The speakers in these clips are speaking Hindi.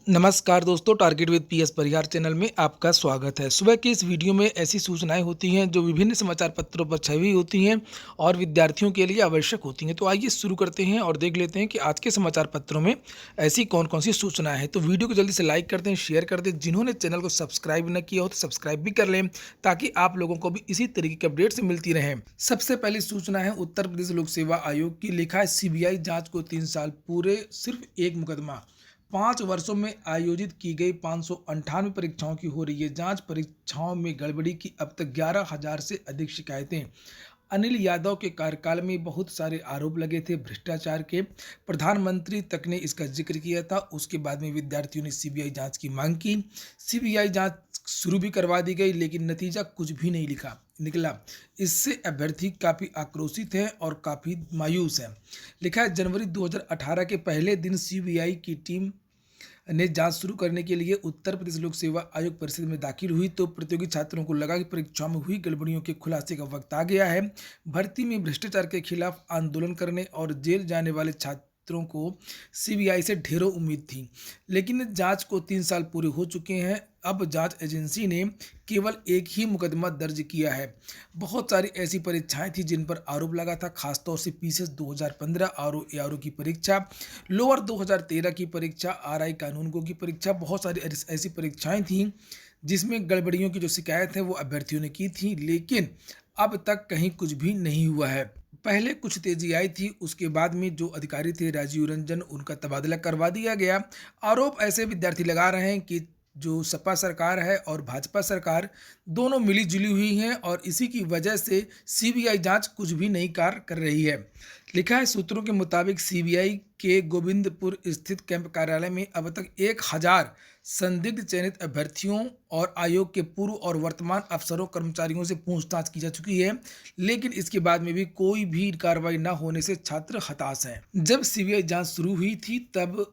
नमस्कार दोस्तों, target with PS Parihar channel में आपका स्वागत है। सुबह की इस वीडियो में ऐसी सूचनाएं होती हैं जो विभिन्न समाचार पत्रों पर छपी होती हैं और विद्यार्थियों के लिए आवश्यक होती हैं। तो आइए शुरू करते हैं और देख लेते हैं कि आज के समाचार पत्रों में ऐसी कौन-कौन सी सूचनाएं हैं। तो वीडियो को जल्दी से लाइक कर दें, शेयर कर दें। जिन्होंने चैनल को सब्सक्राइब न किया हो तो सब्सक्राइब भी कर लें, ताकि आप लोगों को भी इसी तरीके की अपडेट्स मिलती रहें। सबसे पहली सूचना है उत्तर प्रदेश लोक सेवा आयोग की। लिखा है सीबीआई जाँच को 3 साल पूरे, सिर्फ एक मुकदमा। 5 वर्षों में आयोजित की गई 598 परीक्षाओं की हो रही है जांच। परीक्षाओं में गड़बड़ी की अब तक 11,000 से अधिक शिकायतें। अनिल यादव के कार्यकाल में बहुत सारे आरोप लगे थे भ्रष्टाचार के। प्रधानमंत्री तक ने इसका जिक्र किया था। उसके बाद में विद्यार्थियों ने सीबीआई जांच की मांग की। सीबीआई जांच शुरू भी करवा दी गई, लेकिन नतीजा कुछ भी नहीं निकला। इससे अभ्यर्थी काफ़ी आक्रोशित हैं और काफ़ी मायूस हैं। लिखा है जनवरी 2018 के पहले दिन सीबीआई की टीम ने जांच शुरू करने के लिए उत्तर प्रदेश लोक सेवा आयोग परिषद में दाखिल हुई तो प्रतियोगी छात्रों को लगा कि परीक्षाओं में हुई गड़बड़ियों के खुलासे का वक्त आ गया है। भर्ती में भ्रष्टाचार के खिलाफ आंदोलन करने और जेल जाने वाले छात्रों को सीबीआई से ढेरों उम्मीद थी, लेकिन जांच को 3 साल पूरे हो चुके हैं। अब जांच एजेंसी ने केवल एक ही मुकदमा दर्ज किया है। बहुत सारी ऐसी परीक्षाएं थी जिन पर आरोप लगा था, खासतौर से पीसीएस 2015, आरओ एआरओ की परीक्षा, लोअर 2013 की परीक्षा, आरआई कानूनगो की परीक्षा। बहुत सारी ऐसी परीक्षाएं थीं जिसमें गड़बड़ियों की जो शिकायत है वो अभ्यर्थियों ने की थी, लेकिन अब तक कहीं कुछ भी नहीं हुआ है। पहले कुछ तेजी आई थी, उसके बाद में जो अधिकारी थे राजीव रंजन, उनका तबादला करवा दिया गया। आरोप ऐसे विद्यार्थी लगा रहे हैं कि जो सपा सरकार है और भाजपा सरकार दोनों मिली जुली हुई हैं और इसी की वजह से सीबीआई जांच कुछ भी नहीं कार्य कर रही है। लिखा है सूत्रों के मुताबिक सीबीआई के गोविंदपुर स्थित कैंप कार्यालय में अब तक 1000 संदिग्ध चयनित अभ्यर्थियों और आयोग के पूर्व और वर्तमान अफसरों कर्मचारियों से पूछताछ की जा चुकी है, लेकिन इसके बाद में भी कोई भी कार्रवाई न होने से छात्र हताश हैं। जब सीबीआई जांच शुरू हुई थी तब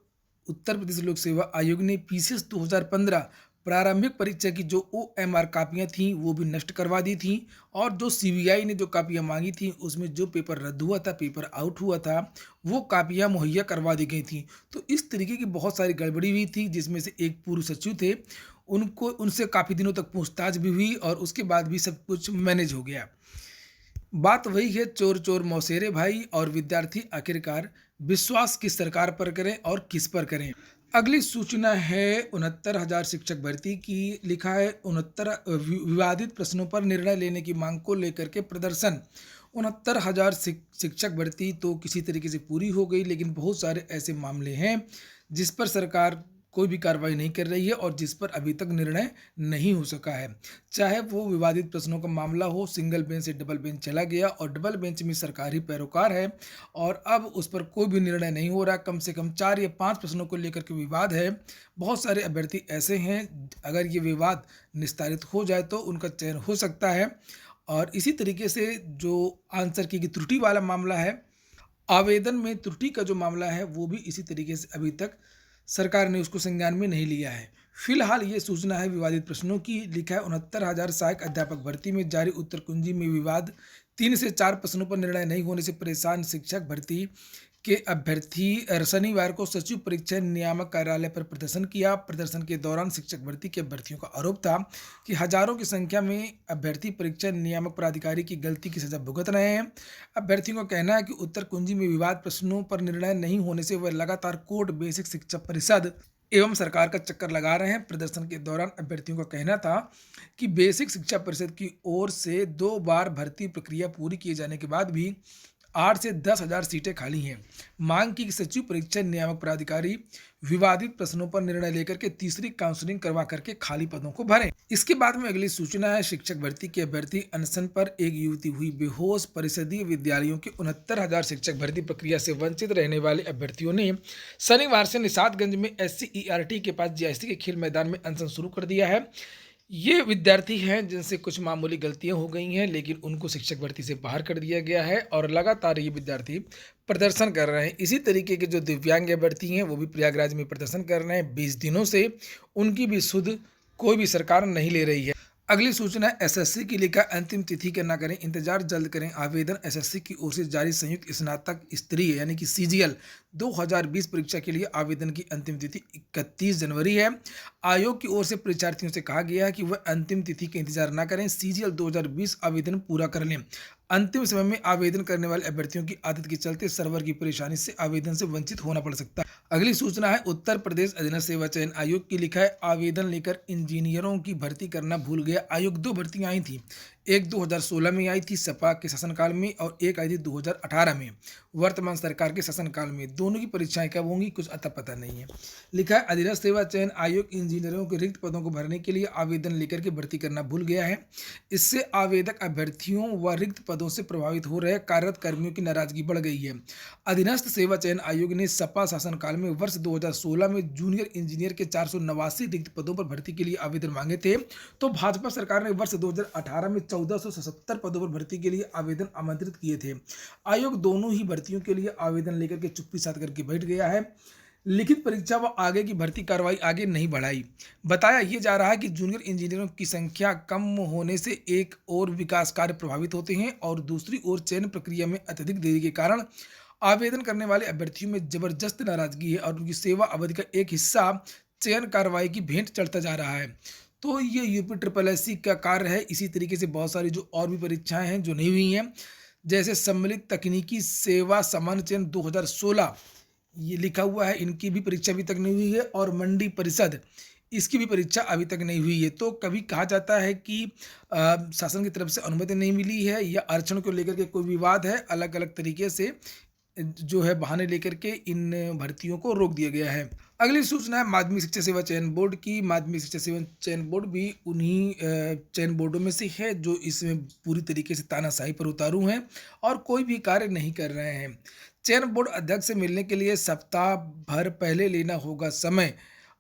उत्तर प्रदेश लोक सेवा आयोग ने पीसीएस 2015 प्रारंभिक परीक्षा की जो ओएमआर कापियां थीं वो भी नष्ट करवा दी थी, और जो सीबीआई ने जो कापियां मांगी थी उसमें जो पेपर रद्द हुआ था, पेपर आउट हुआ था, वो कापियां मुहैया करवा दी गई थी। तो इस तरीके की बहुत सारी गड़बड़ी हुई थी, जिसमें से एक पूर्व सचिव थे, उनसे काफ़ी दिनों तक पूछताछ भी हुई और उसके बाद भी सब कुछ मैनेज हो गया। बात वही है, चोर चोर मौसेरे भाई, और विद्यार्थी आखिरकार विश्वास किस सरकार पर करें और किस पर करें। अगली सूचना है 69,000 शिक्षक भर्ती की। लिखा है 69 विवादित प्रश्नों पर निर्णय लेने की मांग को लेकर के प्रदर्शन। 69,000 शिक्षक भर्ती तो किसी तरीके से पूरी हो गई, लेकिन बहुत सारे ऐसे मामले हैं जिस पर सरकार कोई भी कार्रवाई नहीं कर रही है और जिस पर अभी तक निर्णय नहीं हो सका है। चाहे वो विवादित प्रश्नों का मामला हो, सिंगल बेंच से डबल बेंच चला गया और डबल बेंच में सरकार ही पैरोकार है और अब उस पर कोई भी निर्णय नहीं हो रहा। कम से कम 4 या 5 प्रश्नों को लेकर के विवाद है। बहुत सारे अभ्यर्थी ऐसे हैं, अगर ये विवाद निस्तारित हो जाए तो उनका चयन हो सकता है। और इसी तरीके से जो आंसर की त्रुटि वाला मामला है, आवेदन में त्रुटि का जो मामला है, वो भी इसी तरीके से अभी तक सरकार ने उसको संज्ञान में नहीं लिया है। फिलहाल ये सूचना है विवादित प्रश्नों की। लिखा है 69,000 सहायक अध्यापक भर्ती में जारी उत्तर कुंजी में विवाद। 3 से 4 प्रश्नों पर निर्णय नहीं होने से परेशान शिक्षक भर्ती के अभ्यर्थी शनिवार को सचिव परीक्षा नियामक कार्यालय पर प्रदर्शन किया। प्रदर्शन के दौरान शिक्षक भर्ती के अभ्यर्थियों का आरोप था कि हजारों की संख्या में अभ्यर्थी परीक्षा नियामक प्राधिकारी की गलती की सजा भुगत रहे हैं। अभ्यर्थियों का कहना है कि उत्तर कुंजी में विवाद प्रश्नों पर निर्णय नहीं होने से वह लगातार कोर्ट, बेसिक शिक्षा परिषद एवं सरकार का चक्कर लगा रहे हैं। प्रदर्शन के दौरान अभ्यर्थियों का कहना था कि बेसिक शिक्षा परिषद की ओर से 2 बार भर्ती प्रक्रिया पूरी किए जाने के बाद भी 8 से 10,000 सीटें खाली हैं। मांग की सचिव परीक्षा नियामक प्राधिकारी विवादित प्रश्नों पर निर्णय लेकर के तीसरी काउंसलिंग करवा करके खाली पदों को भरें। इसके बाद में अगली सूचना है शिक्षक भर्ती के अभ्यर्थी अनशन पर, एक युवती हुई बेहोश। परिषदीय विद्यालयों के 69,000 शिक्षक भर्ती प्रक्रिया से वंचित रहने वाले अभ्यर्थियों ने शनिवार से निषादगंज में SCERT के पास जीआईसी के खेल मैदान में अनशन शुरू कर दिया है। ये विद्यार्थी हैं जिनसे कुछ मामूली गलतियां हो गई हैं, लेकिन उनको शिक्षक भर्ती से बाहर कर दिया गया है और लगातार ये विद्यार्थी प्रदर्शन कर रहे हैं। इसी तरीके के जो दिव्यांग अभ्यर्थी हैं वो भी प्रयागराज में प्रदर्शन कर रहे हैं। 20 दिनों से उनकी भी सुध कोई भी सरकार नहीं ले रही है। अगली सूचना है एसएससी की लिखा अंतिम तिथि का ना करें इंतजार, जल्द करें आवेदन। एसएससी की ओर से जारी संयुक्त स्नातक स्तरीय यानी कि सीजीएल 2020 परीक्षा के लिए आवेदन की अंतिम तिथि 31 जनवरी है। आयोग की ओर से परीक्षार्थियों से कहा गया है कि वह अंतिम तिथि का इंतजार न करें, सीजीएल 2020 आवेदन पूरा कर लें। अंतिम समय में आवेदन करने वाले अभ्यर्थियों की आदत के चलते सर्वर की परेशानी से आवेदन से वंचित होना पड़ सकता है। अगली सूचना है उत्तर प्रदेश अधीनस्थ सेवा चयन आयोग की लिखा है आवेदन लेकर इंजीनियरों की भर्ती करना भूल गया। आयोग 2 भर्तियां आई थी, एक 2016 में आई थी सपा के शासनकाल में और एक आई थी 2018 में वर्तमान सरकार के शासनकाल में। दोनों की परीक्षाएं कब होंगी कुछ अता पता नहीं है। लिखा है अधीनस्थ सेवा चयन आयोग इंजीनियरों के रिक्त पदों को भरने के लिए आवेदन लेकर के भर्ती करना भूल गया है। इससे आवेदक अभ्यर्थियों व रिक्त पदों से प्रभावित हो रहे कार्यरत कर्मियों की नाराजगी बढ़ गई है। अधीनस्थ सेवा चयन आयोग ने सपा शासनकाल में वर्ष 2016 में जूनियर इंजीनियर के 489 रिक्त पदों पर भर्ती के लिए आवेदन मांगे थे, तो भाजपा सरकार ने वर्ष 2018 में 1477 पदों पर भर्ती के लिए आवेदन आमंत्रित किए थे। आयोग दोनों ही भर्तियों के लिए आवेदन लेकर के चुप्पी साध करके बैठ गया है। लिखित परीक्षा व आगे की भर्ती कार्रवाई आगे नहीं बढ़ाई। बताया ये जा रहा है कि जूनियर इंजीनियरों की संख्या कम होने से एक और विकास कार्य प्रभावित होते हैं और दूसरी ओर चयन प्रक्रिया में अत्यधिक देरी के कारण आवेदन करने वाले अभ्यर्थियों में जबरदस्त नाराजगी है और उनकी सेवा अवधि का एक हिस्सा चयन कार्रवाई की भेंट चढ़ता जा रहा है। तो ये यूपी ट्रिपल एससी का कार्य है। इसी तरीके से बहुत सारी जो और भी परीक्षाएं हैं जो नहीं हुई हैं, जैसे सम्मिलित तकनीकी सेवा सामान्य चयन 2016 ये लिखा हुआ है, इनकी भी परीक्षा अभी तक नहीं हुई है और मंडी परिषद इसकी भी परीक्षा अभी तक नहीं हुई है। तो कभी कहा जाता है कि शासन की तरफ से अनुमति नहीं मिली है या आरक्षण को लेकर के कोई विवाद है, अलग अलग तरीके से जो है बहाने लेकर के इन भर्तियों को रोक दिया गया है। अगली सूचना है माध्यमिक शिक्षा सेवा चयन बोर्ड की। माध्यमिक शिक्षा सेवा चयन बोर्ड भी उन्हीं चयन बोर्डों में से है जो इसमें पूरी तरीके से तानाशाही पर उतारू हैं और कोई भी कार्य नहीं कर रहे हैं। चयन बोर्ड अध्यक्ष से मिलने के लिए सप्ताह भर पहले लेना होगा समय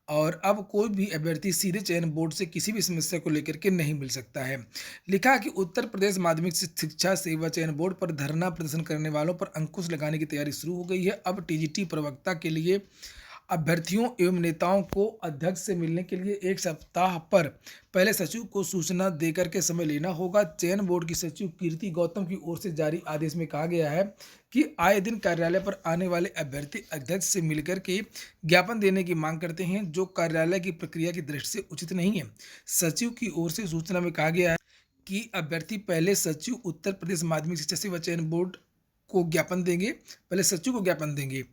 और अब कोई भी अभ्यर्थी सीधे चयन बोर्ड से किसी भी समस्या को लेकर के नहीं मिल सकता है। लिखा कि उत्तर प्रदेश माध्यमिक शिक्षा सेवा चयन बोर्ड पर धरना प्रदर्शन करने वालों पर अंकुश लगाने की तैयारी शुरू हो गई है। अब टीजीटी प्रवक्ता के लिए अभ्यर्थियों एवं नेताओं को अध्यक्ष से मिलने के लिए एक सप्ताह पर पहले सचिव को सूचना देकर के समय लेना होगा। चयन बोर्ड की सचिव कीर्ति गौतम की ओर से जारी आदेश में कहा गया है कि आए दिन कार्यालय पर आने वाले अभ्यर्थी अध्यक्ष से मिलकर के ज्ञापन देने की मांग करते हैं, जो कार्यालय की प्रक्रिया की दृष्टि से उचित नहीं है। सचिव की ओर से सूचना में कहा गया है कि अभ्यर्थी पहले सचिव उत्तर प्रदेश माध्यमिक शिक्षा सेवा चयन बोर्ड को ज्ञापन देंगे, पहले सचिव को ज्ञापन देंगे।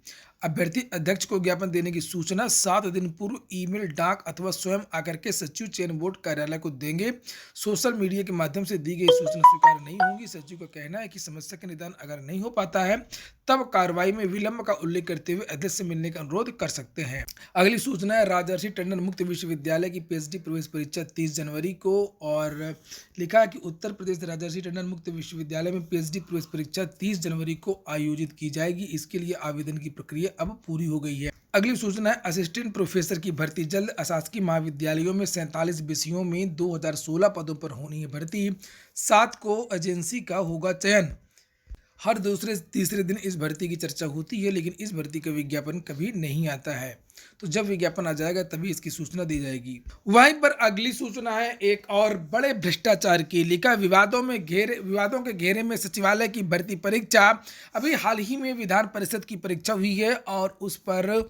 अभ्यर्थी अध्यक्ष को ज्ञापन देने की सूचना 7 दिन पूर्व ईमेल, डाक अथवा स्वयं आकर के सचिव चयन बोर्ड कार्यालय को देंगे। सोशल मीडिया के माध्यम से दी गई सूचना स्वीकार नहीं होगी। सचिव का कहना है कि समस्या का निदान अगर नहीं हो पाता है तब कार्रवाई में विलंब का उल्लेख करते हुए अध्यक्ष से मिलने का अनुरोध कर सकते हैं। अगली सूचना है राजर्षि टंडन मुक्त विश्वविद्यालय की पीएचडी प्रवेश परीक्षा 30 जनवरी को, और लिखा है कि उत्तर प्रदेश राजर्षि टंडन मुक्त विश्वविद्यालय में पीएचडी प्रवेश परीक्षा 30 जनवरी को आयोजित की जाएगी। इसके लिए आवेदन की प्रक्रिया अब पूरी हो गई है। अगली सूचना है असिस्टेंट प्रोफेसर की भर्ती जल्द। अशासकीय महाविद्यालयों में 47 विषयों में 2016 पदों पर होनी है भर्ती। 7 को एजेंसी का होगा चयन। हर दूसरे तीसरे दिन इस भर्ती की चर्चा होती है, लेकिन इस भर्ती का विज्ञापन कभी नहीं आता है। तो जब विज्ञापन आ जाएगा तभी इसकी सूचना दी जाएगी। वहीं पर अगली सूचना है एक और बड़े भ्रष्टाचार की। लिखा विवादों के घेरे में सचिवालय की भर्ती परीक्षा। अभी हाल ही में विधान परिषद की परीक्षा हुई है और उस पर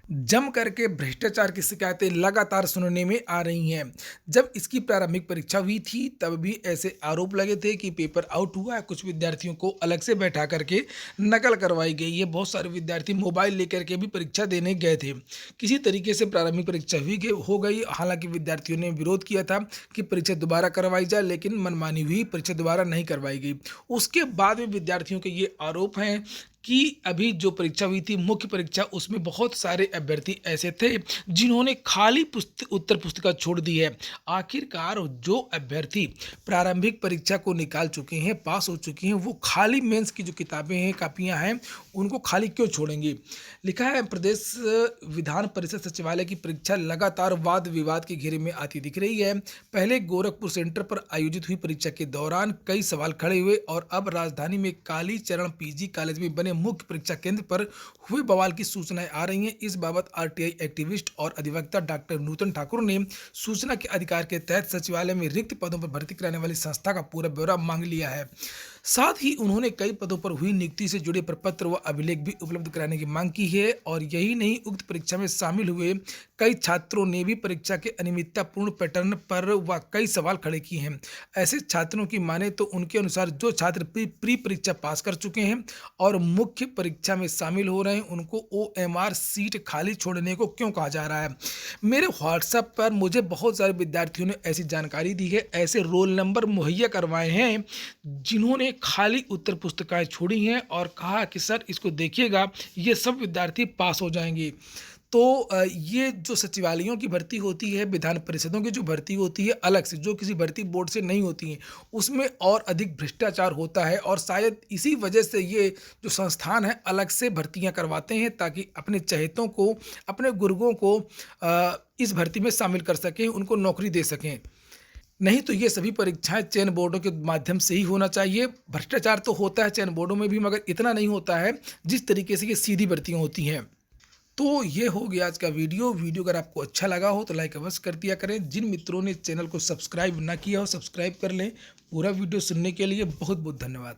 जम करके भ्रष्टाचार की शिकायतें लगातार सुनने में आ रही हैं। जब इसकी प्रारंभिक परीक्षा हुई थी तब भी ऐसे आरोप लगे थे कि पेपर आउट हुआ है, कुछ विद्यार्थियों को अलग से बैठा करके नकल करवाई गई है। बहुत सारे विद्यार्थी मोबाइल लेकर के भी परीक्षा देने गए थे। किसी तरीके से प्रारंभिक परीक्षा हो गई। हालांकि विद्यार्थियों ने विरोध किया था कि परीक्षा दोबारा करवाई जाए, लेकिन मनमानी हुई, परीक्षा दोबारा नहीं करवाई गई। उसके बाद में विद्यार्थियों के ये आरोप हैं कि अभी जो परीक्षा हुई थी मुख्य परीक्षा, उसमें बहुत सारे अभ्यर्थी ऐसे थे जिन्होंने खाली उत्तर पुस्तिका छोड़ दी है। आखिरकार जो अभ्यर्थी प्रारंभिक परीक्षा को निकाल चुके हैं, पास हो चुके हैं, वो खाली मेंस की जो किताबें हैं, कापियां हैं, उनको खाली क्यों छोड़ेंगे। लिखा है प्रदेश विधान परिषद सचिवालय की परीक्षा लगातार वाद विवाद के घेरे में आती दिख रही है। पहले गोरखपुर सेंटर पर आयोजित हुई परीक्षा के दौरान कई सवाल खड़े हुए और अब राजधानी में कालीचरण पीजी कॉलेज में बने मुख्य परीक्षा केंद्र पर हुए बवाल की सूचनाएं आ रही हैं। इस बाबत आरटीआई एक्टिविस्ट और अधिवक्ता डॉक्टर नूतन ठाकुर ने सूचना के अधिकार के तहत सचिवालय में रिक्त पदों पर भर्ती कराने वाली संस्था का पूरा ब्यौरा मांग लिया है। साथ ही उन्होंने कई पदों पर हुई नियुक्ति से जुड़े प्रपत्र व अभिलेख भी उपलब्ध कराने की मांग की है। और यही नहीं, उक्त परीक्षा में शामिल हुए कई छात्रों ने भी परीक्षा के अनियमिततापूर्ण पैटर्न पर व कई सवाल खड़े किए हैं। ऐसे छात्रों की माने तो उनके अनुसार जो छात्र प्री परीक्षा पास कर चुके हैं और मुख्य परीक्षा में शामिल हो रहे हैं, उनको ओएमआर सीट खाली छोड़ने को क्यों कहा जा रहा है। मेरे व्हाट्सएप पर मुझे बहुत सारे विद्यार्थियों ने ऐसी जानकारी दी है, ऐसे रोल नंबर मुहैया करवाए हैं जिन्होंने खाली उत्तर पुस्तिकाएं छोड़ी हैं और कहा कि सर इसको देखिएगा, ये सब विद्यार्थी पास हो जाएंगे। तो ये जो सचिवालयों की भर्ती होती है, विधान परिषदों की जो भर्ती होती है अलग से, जो किसी भर्ती बोर्ड से नहीं होती हैं, उसमें और अधिक भ्रष्टाचार होता है। और शायद इसी वजह से ये जो संस्थान है अलग से भर्तियां करवाते हैं ताकि अपने चहेतों को, अपने गुर्गों को इस भर्ती में शामिल कर सकें, उनको नौकरी दे सकें। नहीं तो ये सभी परीक्षाएं चयन बोर्डों के माध्यम से ही होना चाहिए। भ्रष्टाचार तो होता है चयन बोर्डों में भी, मगर इतना नहीं होता है जिस तरीके से ये सीधी भर्तियां होती हैं। तो ये हो गया आज का वीडियो। अगर आपको अच्छा लगा हो तो लाइक अवश्य कर दिया करें। जिन मित्रों ने चैनल को सब्सक्राइब ना किया हो, सब्सक्राइब कर लें। पूरा वीडियो सुनने के लिए बहुत बहुत धन्यवाद।